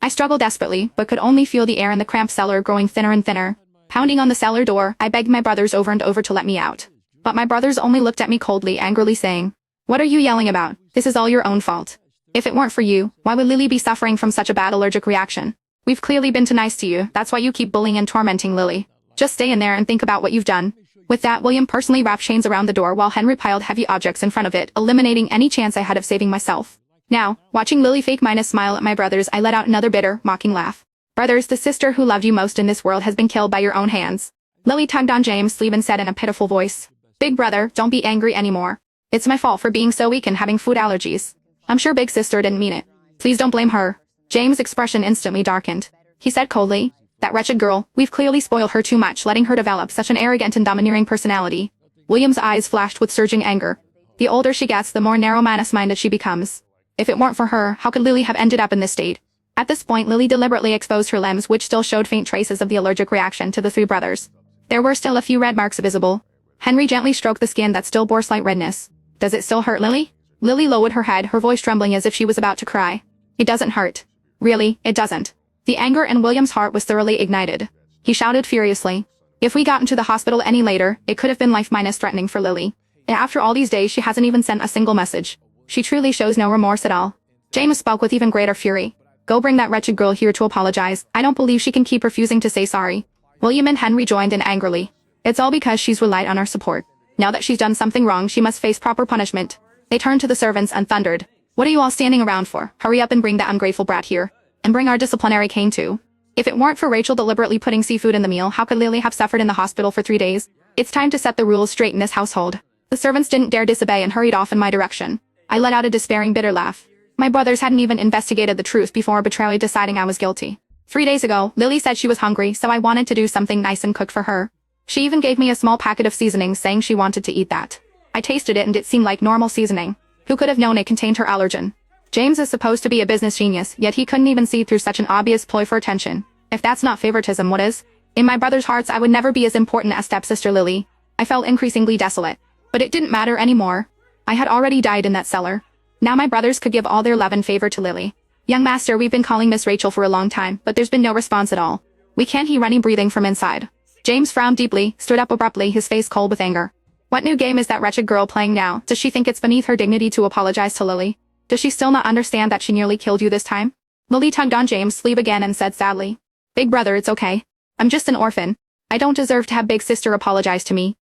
I struggled desperately, but could only feel the air in the cramped cellar growing thinner and thinner. Pounding on the cellar door, I begged my brothers over and over to let me out. But my brothers only looked at me coldly, angrily saying, "What are you yelling about? This is all your own fault. If it weren't for you, why would Lily be suffering from such a bad allergic reaction? We've clearly been too nice to you, that's why you keep bullying and tormenting Lily. Just stay in there and think about what you've done." With that, William personally wrapped chains around the door while Henry piled heavy objects in front of it, eliminating any chance I had of saving myself. Now, watching Lily smile at my brothers, I let out another bitter, mocking laugh. "Brothers, the sister who loved you most in this world has been killed by your own hands." Lily tugged on James' sleeve and said in a pitiful voice, "Big brother, don't be angry anymore. It's my fault for being so weak and having food allergies. I'm sure big sister didn't mean it. Please don't blame her." James' expression instantly darkened. He said coldly, "That wretched girl, we've clearly spoiled her too much, letting her develop such an arrogant and domineering personality." William's eyes flashed with surging anger. The older she gets, the more narrow-minded she becomes. If it weren't for her, how could Lily have ended up in this state? At this point, Lily deliberately exposed her limbs, which still showed faint traces of the allergic reaction to the three brothers. There were still a few red marks visible. Henry gently stroked the skin that still bore slight redness. "Does it still hurt, Lily?" Lily lowered her head, her voice trembling as if she was about to cry. "It doesn't hurt. Really, it doesn't." The anger in William's heart was thoroughly ignited. He shouted furiously, "If we got into the hospital any later, it could have been life-threatening for Lily. And after all these days she hasn't even sent a single message. She truly shows no remorse at all." James spoke with even greater fury. "Go bring that wretched girl here to apologize. I don't believe she can keep refusing to say sorry." William and Henry joined in angrily. "It's all because she's relied on our support. Now that she's done something wrong, she must face proper punishment." They turned to the servants and thundered, "What are you all standing around for? Hurry up and bring that ungrateful brat here. And bring our disciplinary cane too." If it weren't for Rachel deliberately putting seafood in the meal, how could Lily have suffered in the hospital for 3 days? It's time to set the rules straight in this household. The servants didn't dare disobey and hurried off in my direction. I let out a despairing, bitter laugh. My brothers hadn't even investigated the truth before arbitrarily deciding I was guilty. 3 days ago, Lily said she was hungry, so I wanted to do something nice and cook for her. She even gave me a small packet of seasonings, saying she wanted to eat that. I tasted it and it seemed like normal seasoning. Who could have known it contained her allergen? James is supposed to be a business genius, yet he couldn't even see through such an obvious ploy for attention. If that's not favoritism, what is? In my brothers' hearts, I would never be as important as stepsister Lily. I felt increasingly desolate. But it didn't matter anymore. I had already died in that cellar. Now my brothers could give all their love and favor to Lily. "Young master, we've been calling Miss Rachel for a long time, but there's been no response at all. We can't hear any breathing from inside." James frowned deeply, stood up abruptly, his face cold with anger. "What new game is that wretched girl playing now? Does she think it's beneath her dignity to apologize to Lily? Does she still not understand that she nearly killed you this time?" Lily tugged on James' sleeve again and said sadly, "Big brother, it's okay. I'm just an orphan. I don't deserve to have big sister apologize to me."